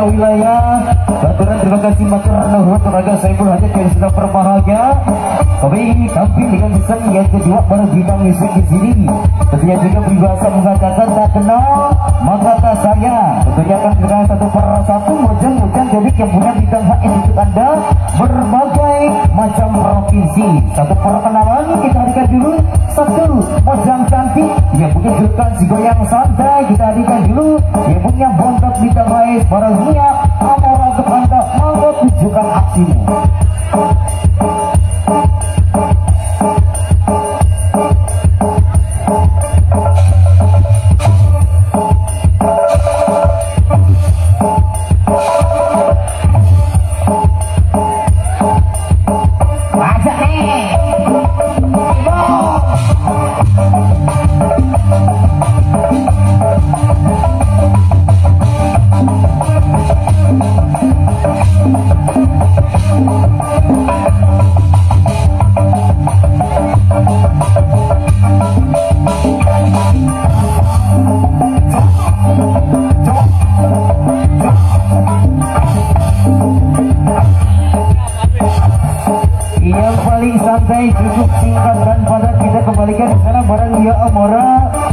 wilayah. Baturan terima kasih matur nuhun tenaga Saiful Hajat yang sudah berbahagia. Kami dengan pesan yang kedua baru bintang musik di sini. Tentunya juga peribahasa mengatakan tak kenal maka tak sayang. Tentunya akan dengan satu persatu mujang-mujang jadi yang punya bintang hak untuk Anda berbagai macam provinsi. Satu perkenalan kita hadirkan dulu. Satu mojang cantik yang punya julukan si goyang santai kita hadirkan dulu. Yang punya bontot bintang baik barangnya amal untuk Anda mau tunjukkan aksimu. Cukup singkat dan padat kita kembalikan di sana barang dia Amora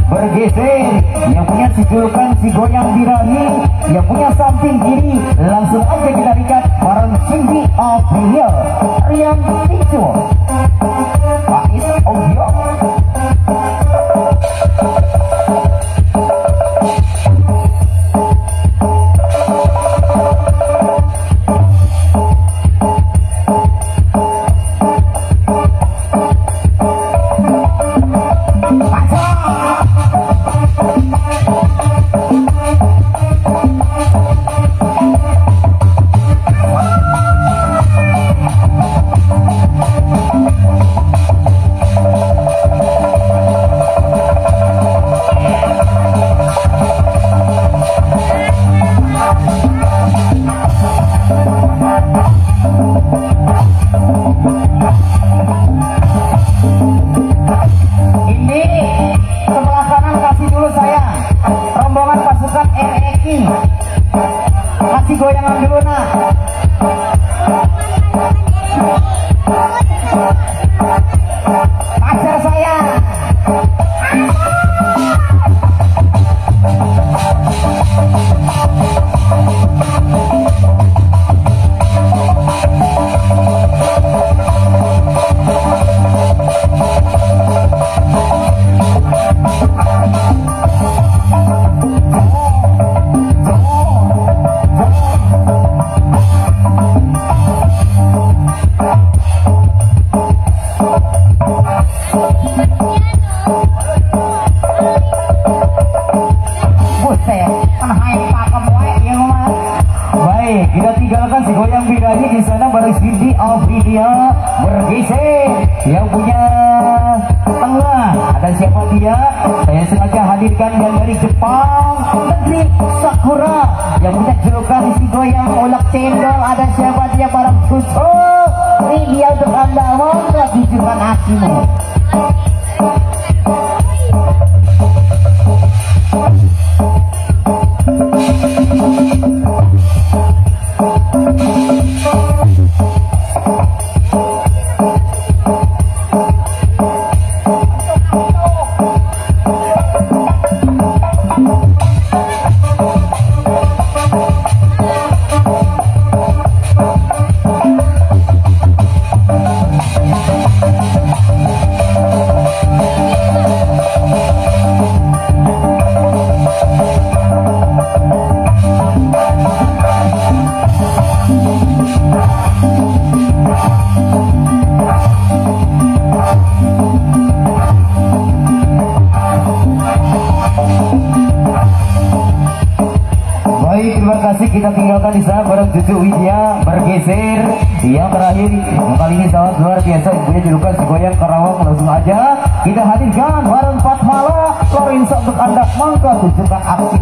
bergeser yang punya julukan si goyang birahi yang punya samping kiri langsung aja kita ikat barang Cindy Aprilia Rian Tico Ais Audio. Kasih goyangan dulu nak. Pacar saya. Kita tinggalkan si goyang birahi di sana bareng Cindy Aprilia bergeser yang punya tengah ada siapa dia? Saya sengaja hadirkan yang dari Jepang Negeri Sakura yang punya julukan si goyang olak cendol ada siapa dia bareng Cuco ini dia untuk Anda mau lagi tunjukkan aksimu. Terima kasih kita tinggalkan di sana bareng Cucu Widya bergeser yang terakhir kali ini sangat luar biasa punya julukan si goyang Karawang langsung aja kita hadirkan bareng Fatmala Lorenzo untuk Anda mangga tunjukkan aksi.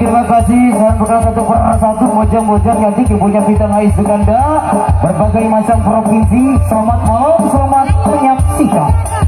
Terima kasih. Saya buka satu per satu mojang-mojang nanti punya kita Ais Suganda berbagai macam provinsi. Selamat malam, selamat menyaksikan.